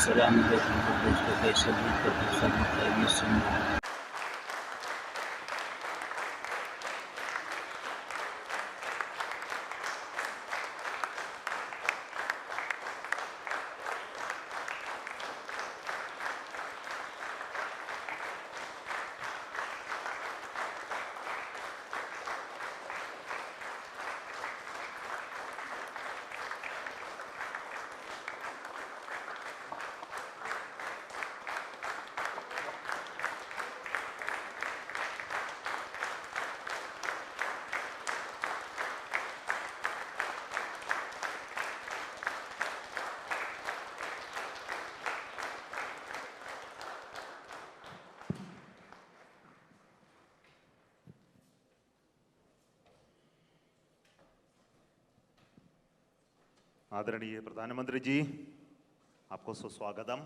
अस्सलाम वालेकुम दोस्तों, कैसे हैं? सब खैरियत से हैं? आदरणीय प्रधानमंत्री जी, आपको सुस्वागतम.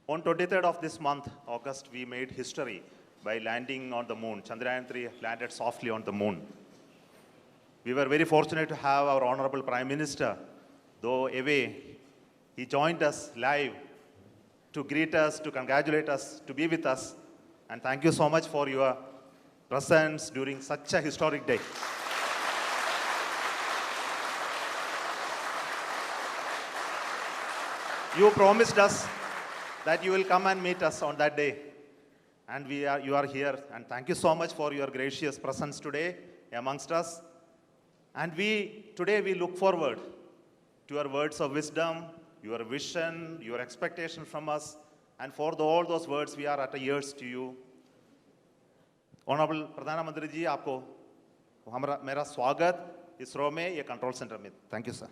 On 23rd of this month, August, we made history by landing on the moon. Chandrayaan-3 landed softly on the moon. We were very fortunate to have our Honorable Prime Minister, though away, he joined us live to greet us, to congratulate us, to be with us. And thank you so much for your presence during such a historic day. You promised us that you will come and meet us on that day. And you are here. And thank you so much for your gracious presence today amongst us. And today we look forward to your words of wisdom, your vision, your expectation from us. And for all those words, we are at ears to you. Honorable Pradhana Mantri ji, आपको मेरा स्वागत इस रो में, ये control centre में. Thank you, sir.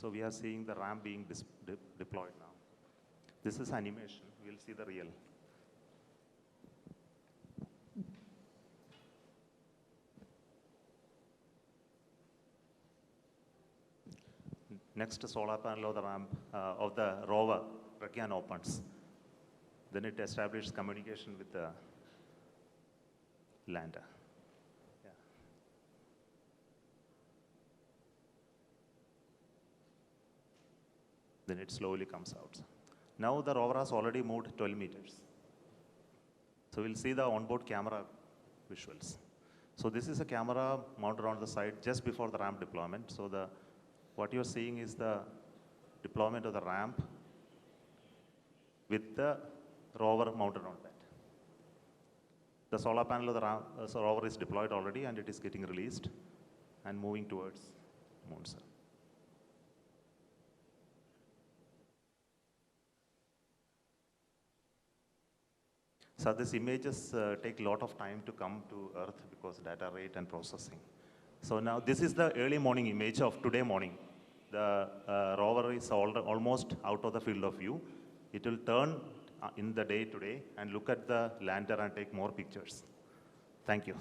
So we are seeing the ramp being deployed now. This is animation. We'll see the real. Next solar panel of the ramp of the rover Pragyan opens. Then it establishes communication with the lander. Then it slowly comes out. Now the rover has already moved 12 meters. So we'll see the onboard camera visuals. So this is a camera mounted on the side just before the ramp deployment. So what you're seeing is the deployment of the ramp with the rover mounted on that. The solar panel of the rover is deployed already and it is getting released and moving towards moon cell. So these images take a lot of time to come to Earth because data rate and processing. So now this is the early morning image of today morning. The rover is almost out of the field of view. It will turn in the day today and look at the lander and take more pictures. Thank you.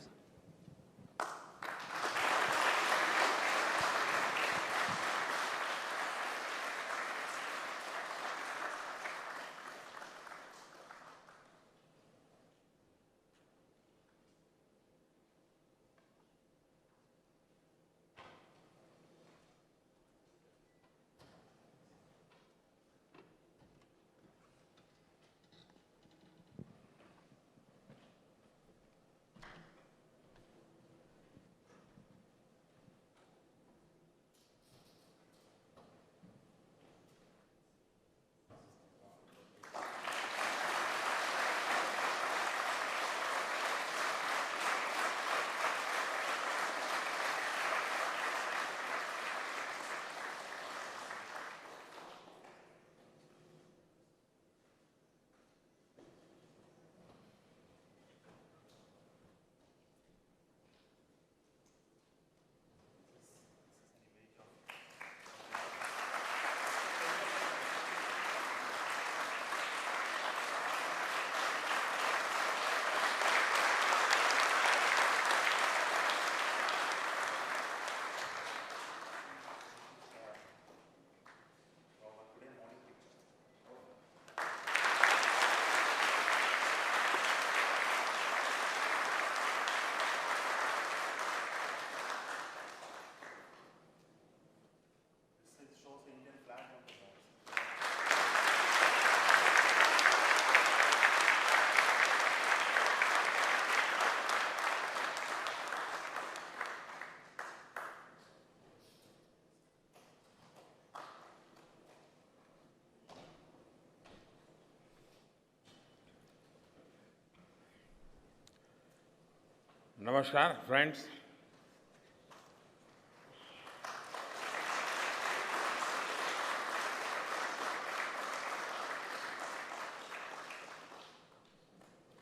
नमस्कार friends.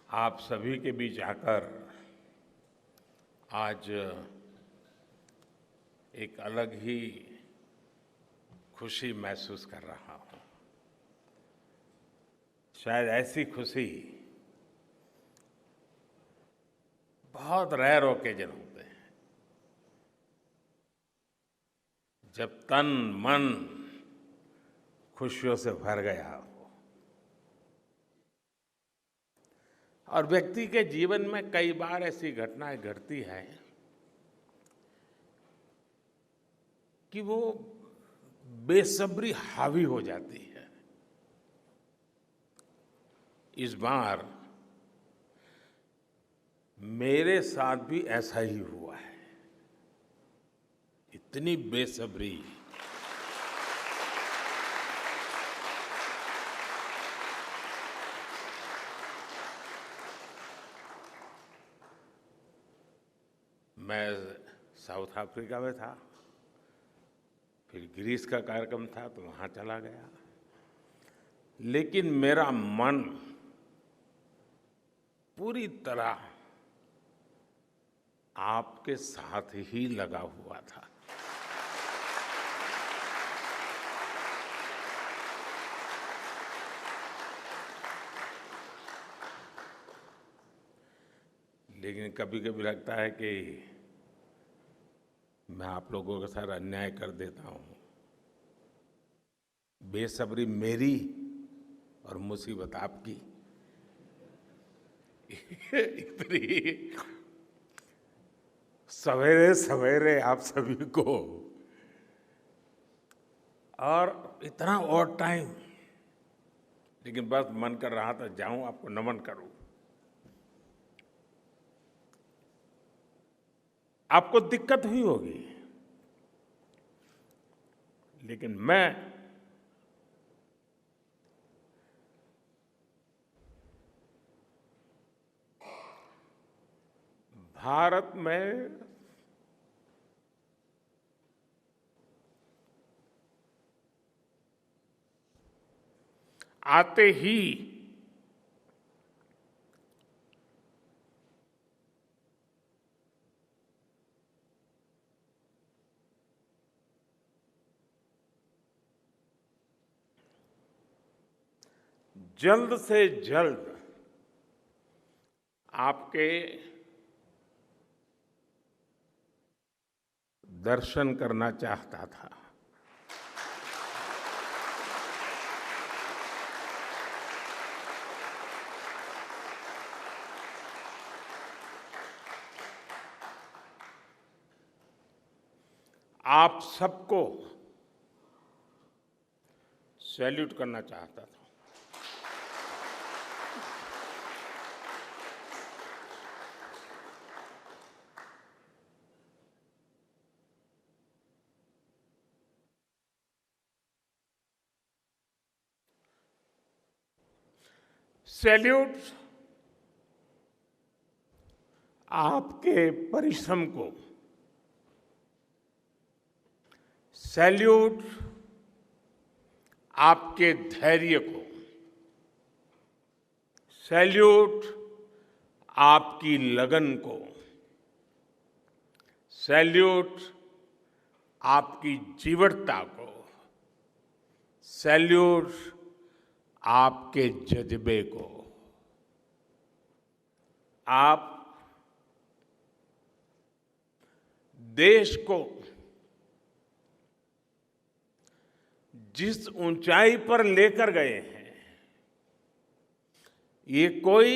आप सभी के बीच आकर आज एक अलग ही खुशी महसूस कर रहा हूं। शायद ऐसी खुशी बहुत रेयर ओकेजन होते हैं जब तन मन खुशियों से भर गया हो। और व्यक्ति के जीवन में कई बार ऐसी घटनाएं घटती हैं कि वो बेसब्री हावी हो जाती है। इस बार मेरे साथ भी ऐसा ही हुआ है। इतनी बेसब्री, मैं साउथ अफ्रीका में था, फिर ग्रीस का कार्यक्रम था तो वहां चला गया, लेकिन मेरा मन पूरी तरह आपके साथ ही लगा हुआ था। लेकिन कभी कभी लगता है कि मैं आप लोगों के साथ अन्याय कर देता हूं। बेसब्री मेरी और मुसीबत आपकी। इतनी सवेरे सवेरे आप सभी को और इतना और टाइम, लेकिन बस मन कर रहा था जाऊं आपको नमन करूं। आपको दिक्कत हुई होगी, लेकिन मैं भारत में आते ही जल्द से जल्द आपके दर्शन करना चाहता था। आप सबको सैल्यूट करना चाहता था। सैल्यूट आपके परिश्रम को, सैल्यूट आपके धैर्य को, सैल्यूट आपकी लगन को, सैल्यूट आपकी जीवटता को, सैल्यूट आपके जज्बे को। आप देश को जिस ऊंचाई पर लेकर गए हैं, ये कोई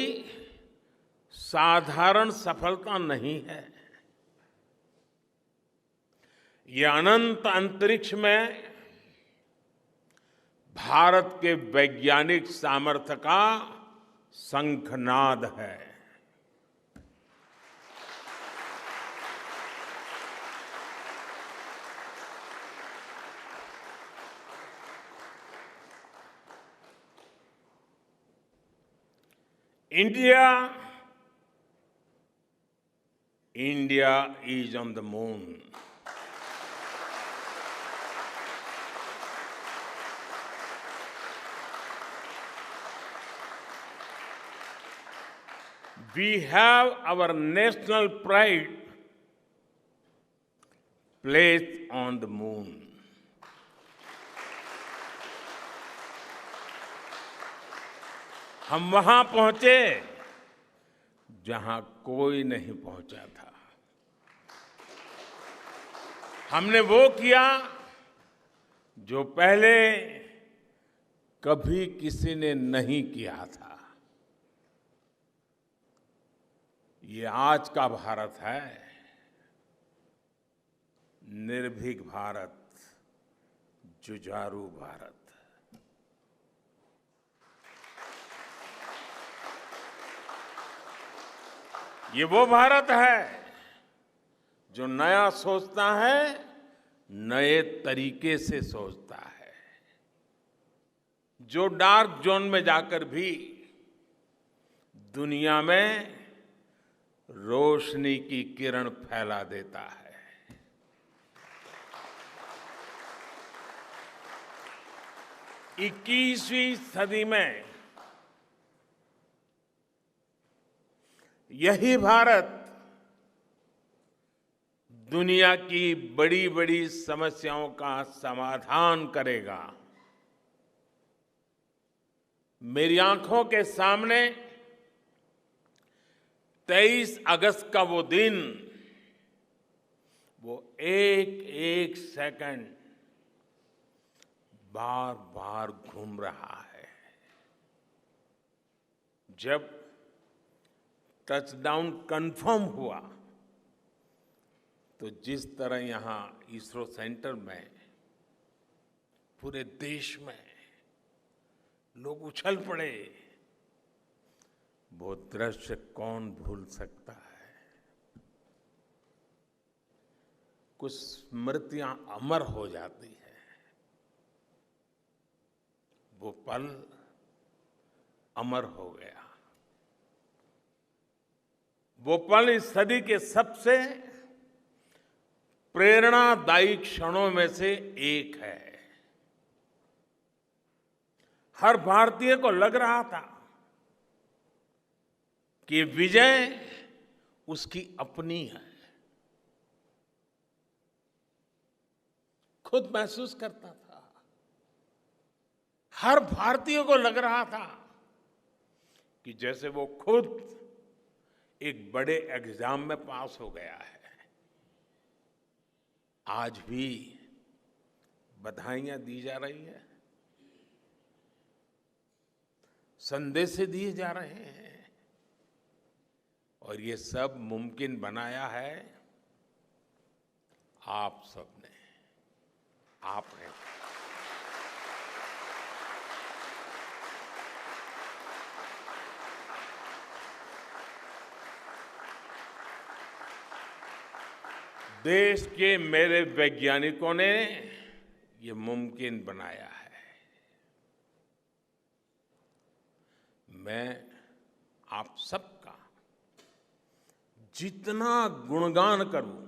साधारण सफलता नहीं है। ये अनंत अंतरिक्ष में भारत के वैज्ञानिक सामर्थ्य का शंखनाद है। India India is on the moon. We have our national pride placed on the moon. हम वहां पहुंचे जहां कोई नहीं पहुंचा था। हमने वो किया जो पहले कभी किसी ने नहीं किया था। ये आज का भारत है, निर्भीक भारत, जुझारू भारत। ये वो भारत है जो नया सोचता है, नए तरीके से सोचता है, जो डार्क जोन में जाकर भी दुनिया में रोशनी की किरण फैला देता है। 21वीं सदी में यही भारत दुनिया की बड़ी बड़ी समस्याओं का समाधान करेगा। मेरी आंखों के सामने 23 अगस्त का वो दिन, वो एक एक सेकंड बार बार घूम रहा है। जब टचडाउन कंफर्म हुआ तो जिस तरह यहां इसरो सेंटर में पूरे देश में लोग उछल पड़े, वो दृश्य कौन भूल सकता है। कुछ स्मृतियां अमर हो जाती है। वो पल अमर हो गया। वो पल इस सदी के सबसे प्रेरणादायी क्षणों में से एक है। हर भारतीय को लग रहा था कि विजय उसकी अपनी है। खुद महसूस करता था। हर भारतीय को लग रहा था कि जैसे वो खुद एक बड़े एग्जाम में पास हो गया है। आज भी बधाइयां दी जा रही है, संदेश दिए जा रहे हैं, और ये सब मुमकिन बनाया है आप सबने, आपने। देश के मेरे वैज्ञानिकों ने ये मुमकिन बनाया है। मैं आप सबका जितना गुणगान करूं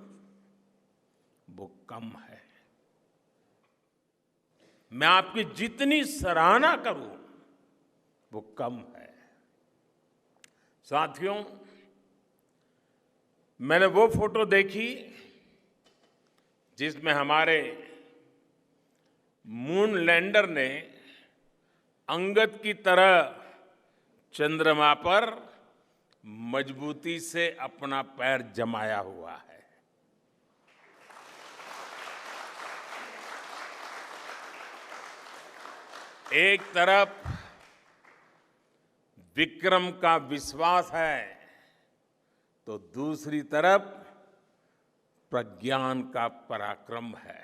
वो कम है। मैं आपकी जितनी सराहना करूं वो कम है। साथियों, मैंने वो फोटो देखी जिसमें हमारे मून लैंडर ने अंगद की तरह चंद्रमा पर मजबूती से अपना पैर जमाया हुआ है। एक तरफ विक्रम का विश्वास है तो दूसरी तरफ प्रज्ञान का पराक्रम है।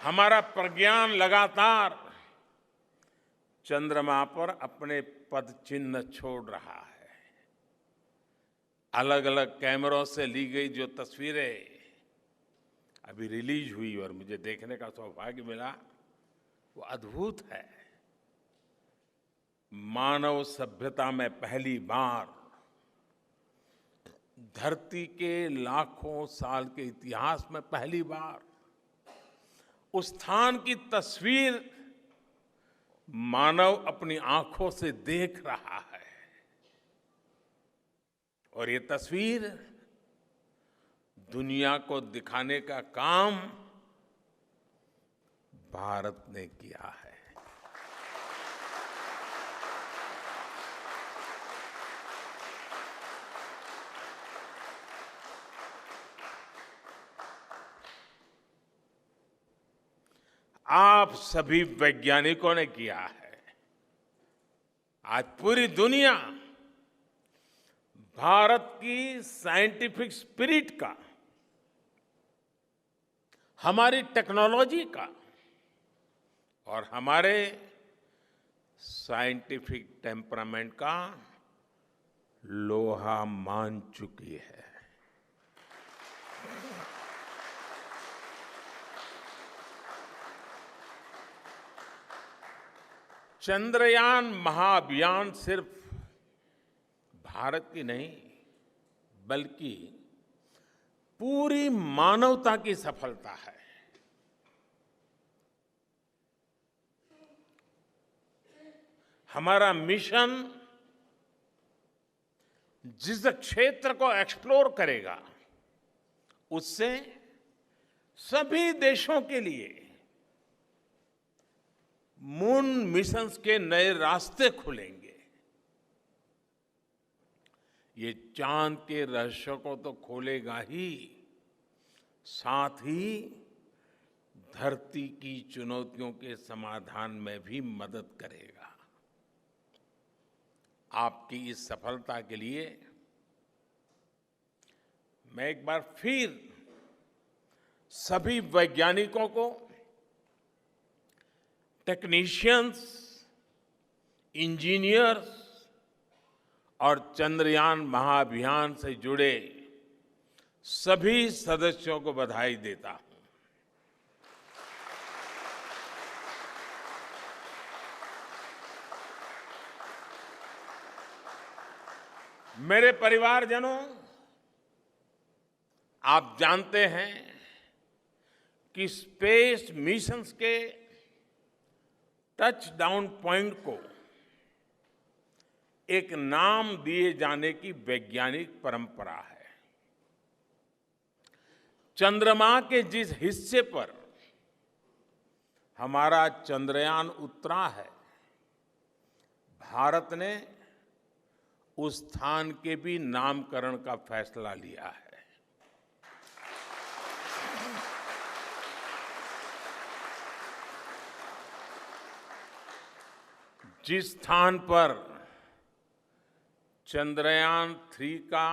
हमारा प्रज्ञान लगातार चंद्रमा पर अपने पद चिन्ह छोड़ रहा है। अलग अलग कैमरों से ली गई जो तस्वीरें अभी रिलीज हुई और मुझे देखने का सौभाग्य मिला, वो अद्भुत है। मानव सभ्यता में पहली बार धरती के लाखों साल के इतिहास में पहली बार उस स्थान की तस्वीर मानव अपनी आंखों से देख रहा है। और ये तस्वीर दुनिया को दिखाने का काम भारत ने किया है। आप सभी वैज्ञानिकों ने किया है। आज पूरी दुनिया भारत की साइंटिफिक स्पिरिट का, हमारी टेक्नोलॉजी का और हमारे साइंटिफिक टेम्परामेंट का लोहा मान चुकी है। चंद्रयान महाअभियान सिर्फ भारत की नहीं बल्कि पूरी मानवता की सफलता है। हमारा मिशन जिस क्षेत्र को एक्सप्लोर करेगा उससे सभी देशों के लिए मून मिशंस के नए रास्ते खुलेंगे। ये चांद के रहस्य को तो खोलेगा ही, साथ ही धरती की चुनौतियों के समाधान में भी मदद करेगा। आपकी इस सफलता के लिए मैं एक बार फिर सभी वैज्ञानिकों को, टेक्नीशियंस, इंजीनियर्स और चंद्रयान महाअभियान से जुड़े सभी सदस्यों को बधाई देता हूं। मेरे परिवारजनों, आप जानते हैं कि स्पेस मिशंस के टच डाउन पॉइंट को एक नाम दिए जाने की वैज्ञानिक परंपरा है। चंद्रमा के जिस हिस्से पर हमारा चंद्रयान उतरा है, भारत ने उस स्थान के भी नामकरण का फैसला लिया है। जिस स्थान पर चंद्रयान 3 का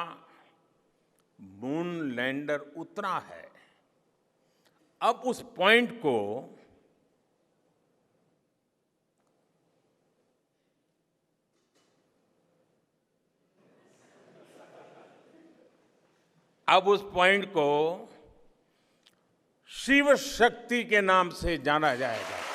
मून लैंडर उतरा है, अब उस पॉइंट को शिव शक्ति के नाम से जाना जाएगा।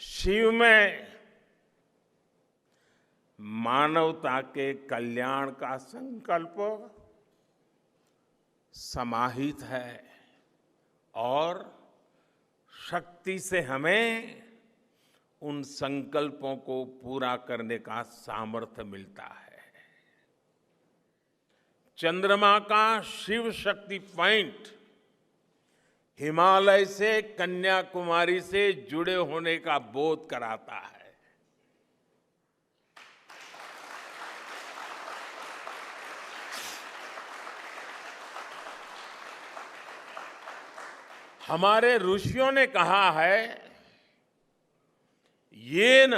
शिव में मानवता के कल्याण का संकल्प समाहित है और शक्ति से हमें उन संकल्पों को पूरा करने का सामर्थ्य मिलता है। चंद्रमा का शिव शक्ति पॉइंट हिमालय से कन्याकुमारी से जुड़े होने का बोध कराता है। हमारे ऋषियों ने कहा है, येन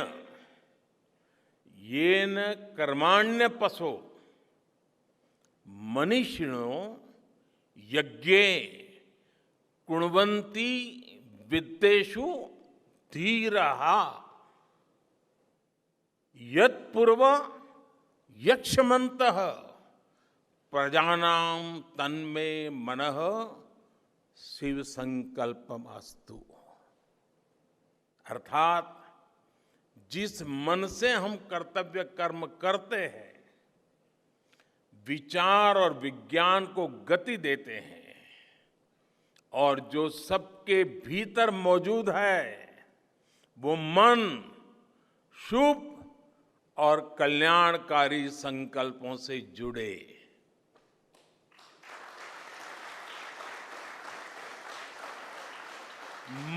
कर्माण्य पशो मनीषिणो यज्ञे कुण्वन्ति वित्तेषु धीरः यत्पूर्व यक्ष्मन्तः प्रजानां तन्मे मनः शिव संकल्पमस्तु। अर्थात जिस मन से हम कर्तव्य कर्म करते हैं, विचार और विज्ञान को गति देते हैं और जो सबके भीतर मौजूद है, वो मन शुभ और कल्याणकारी संकल्पों से जुड़े।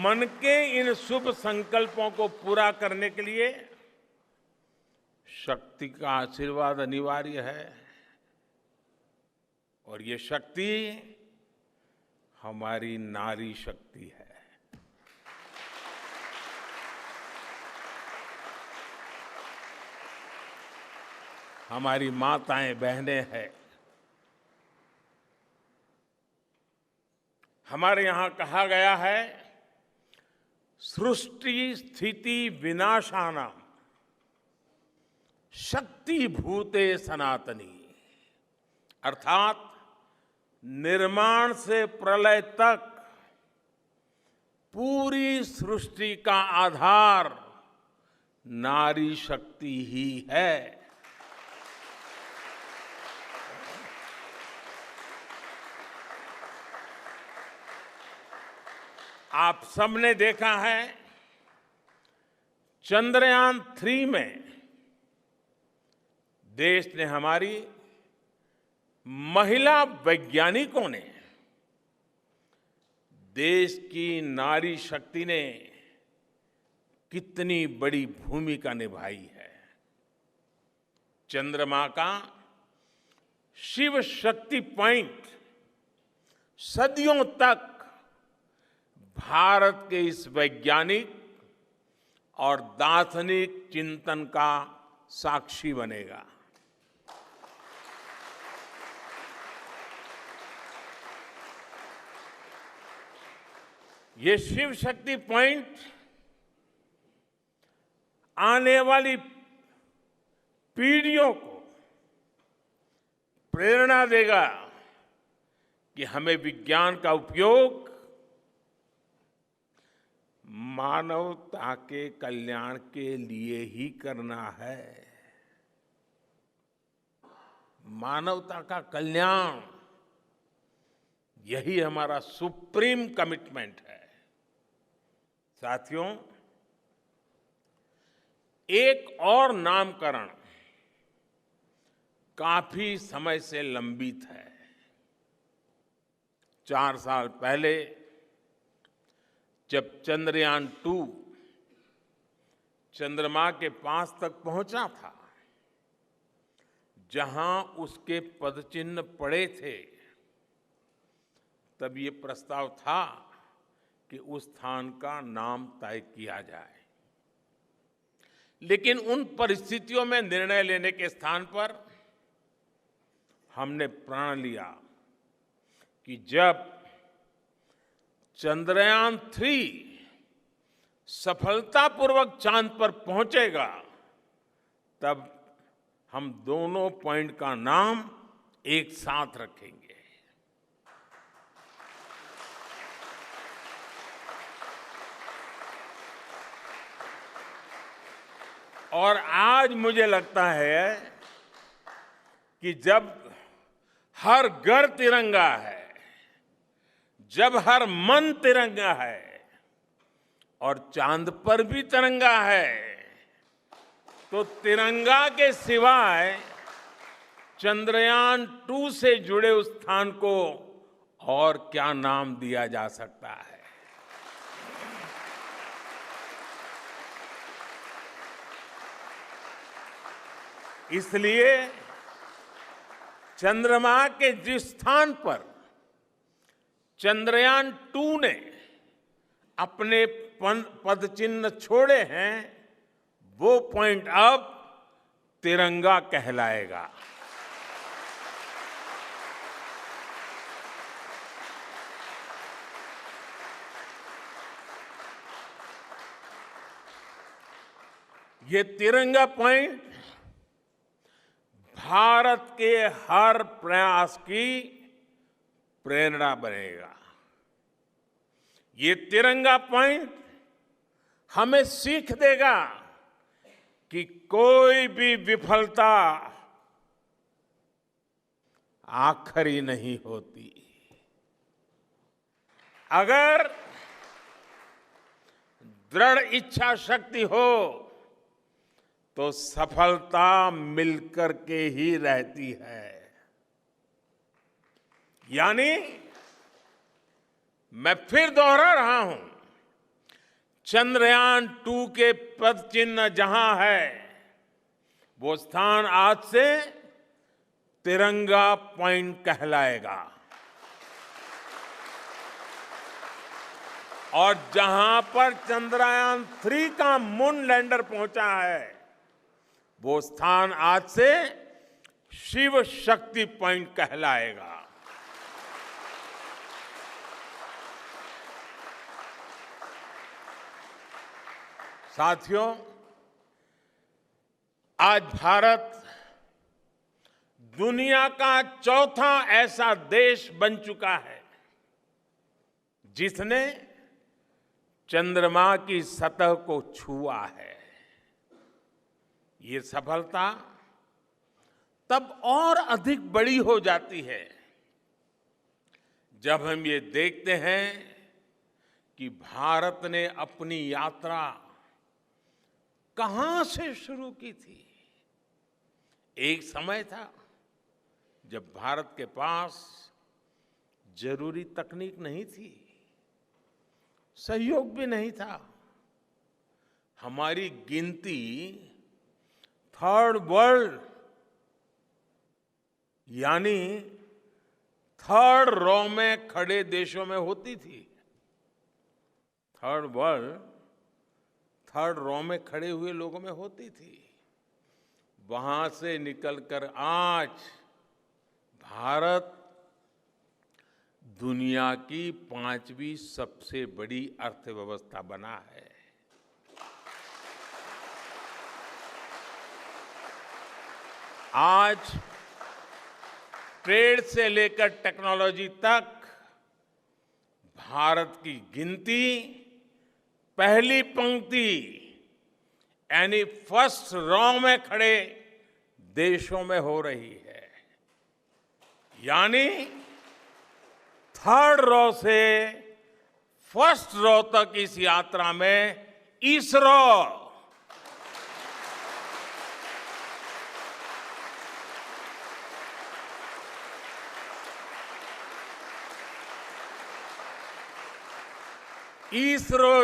मन के इन शुभ संकल्पों को पूरा करने के लिए शक्ति का आशीर्वाद अनिवार्य है और ये शक्ति हमारी नारी शक्ति है। हमारी माताएं बहनें हैं। हमारे यहां कहा गया है, सृष्टि स्थिति विनाशानां शक्ति भूते सनातनी। अर्थात निर्माण से प्रलय तक पूरी सृष्टि का आधार नारी शक्ति ही है। आप सबने देखा है, चंद्रयान 3 में देश ने, हमारी महिला वैज्ञानिकों ने, देश की नारी शक्ति ने कितनी बड़ी भूमिका निभाई है। चंद्रमा का शिव शक्ति पॉइंट सदियों तक भारत के इस वैज्ञानिक और दार्शनिक चिंतन का साक्षी बनेगा। ये शिव शक्ति पॉइंट आने वाली पीढ़ियों को प्रेरणा देगा कि हमें विज्ञान का उपयोग मानवता के कल्याण के लिए ही करना है। मानवता का कल्याण, यही हमारा सुप्रीम कमिटमेंट है। साथियों, एक और नामकरण काफी समय से लंबित है। 4 साल पहले जब चंद्रयान 2 चंद्रमा के पास तक पहुंचा था, जहां उसके पदचिन्ह पड़े थे, तब ये प्रस्ताव था कि उस स्थान का नाम तय किया जाए। लेकिन उन परिस्थितियों में निर्णय लेने के स्थान पर हमने प्रण लिया कि जब चंद्रयान 3 सफलतापूर्वक चांद पर पहुंचेगा, तब हम दोनों पॉइंट का नाम एक साथ रखेंगे। और आज मुझे लगता है कि जब हर घर तिरंगा है, जब हर मन तिरंगा है और चांद पर भी तिरंगा है, तो तिरंगा के सिवाय चंद्रयान 2 से जुड़े उस स्थान को और क्या नाम दिया जा सकता है। इसलिए चंद्रमा के जिस स्थान पर चंद्रयान 2 ने अपने पदचिन्ह छोड़े हैं, वो पॉइंट अब तिरंगा कहलाएगा। ये तिरंगा पॉइंट भारत के हर प्रयास की प्रेरणा बनेगा। ये तिरंगा पॉइंट हमें सीख देगा कि कोई भी विफलता आखिरी नहीं होती। अगर दृढ़ इच्छा शक्ति हो तो सफलता मिलकर के ही रहती है। यानी मैं फिर दोहरा रहा हूं, चंद्रयान-2 के पद चिन्ह जहां है, वो स्थान आज से तिरंगा पॉइंट कहलाएगा। और जहां पर चंद्रयान-3 का मून लैंडर पहुंचा है, वो स्थान आज से शिव शक्ति पॉइंट कहलाएगा। साथियों, आज भारत दुनिया का चौथा ऐसा देश बन चुका है जिसने चंद्रमा की सतह को छुआ है। ये सफलता तब और अधिक बड़ी हो जाती है जब हम ये देखते हैं कि भारत ने अपनी यात्रा कहां से शुरू की थी। एक समय था जब भारत के पास जरूरी तकनीक नहीं थी, सहयोग भी नहीं था। हमारी गिनती थर्ड वर्ल्ड यानी थर्ड रॉ में खड़े देशों में होती थी। थर्ड वर्ल्ड थर्ड रॉ में खड़े हुए लोगों में होती थी। वहां से निकलकर आज भारत दुनिया की 5वीं सबसे बड़ी अर्थव्यवस्था बना है। आज ट्रेड से लेकर टेक्नोलॉजी तक भारत की गिनती पहली पंक्ति यानी फर्स्ट रॉ में खड़े देशों में हो रही है। यानी थर्ड रॉ से फर्स्ट रॉ तक इस यात्रा में इसरो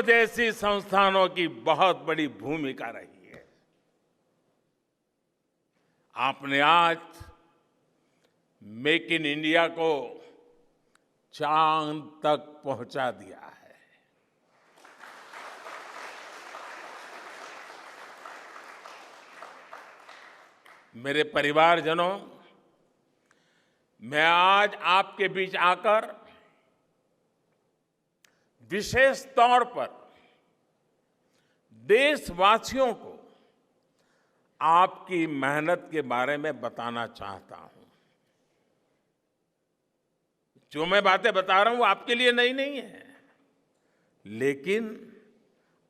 जैसी संस्थानों की बहुत बड़ी भूमिका रही है। आपने आज मेक इन इंडिया को चांद तक पहुंचा दिया है। मेरे परिवारजनों, मैं आज आपके बीच आकर विशेष तौर पर देशवासियों को आपकी मेहनत के बारे में बताना चाहता हूं। जो मैं बातें बता रहा हूं वो आपके लिए नई नहीं है, लेकिन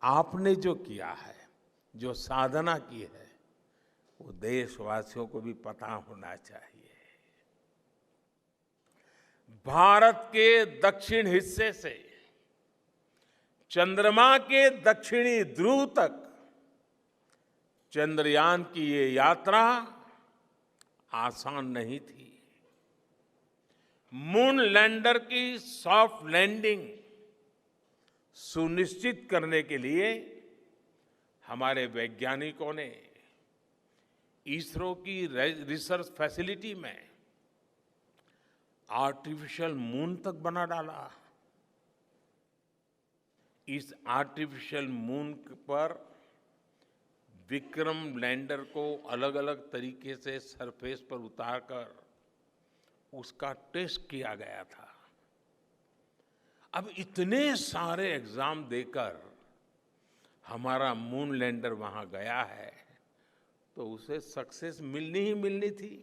आपने जो किया है, जो साधना की है, वो देशवासियों को भी पता होना चाहिए। भारत के दक्षिण हिस्से से चंद्रमा के दक्षिणी ध्रुव तक चंद्रयान की ये यात्रा आसान नहीं थी। मून लैंडर की सॉफ्ट लैंडिंग सुनिश्चित करने के लिए हमारे वैज्ञानिकों ने इसरो की रिसर्च फैसिलिटी में आर्टिफिशियल मून तक बना डाला। इस आर्टिफिशियल मून पर विक्रम लैंडर को अलग अलग तरीके से सरफेस पर उतारकर उसका टेस्ट किया गया था। अब इतने सारे एग्जाम देकर हमारा मून लैंडर वहां गया है तो उसे सक्सेस मिलनी ही मिलनी थी।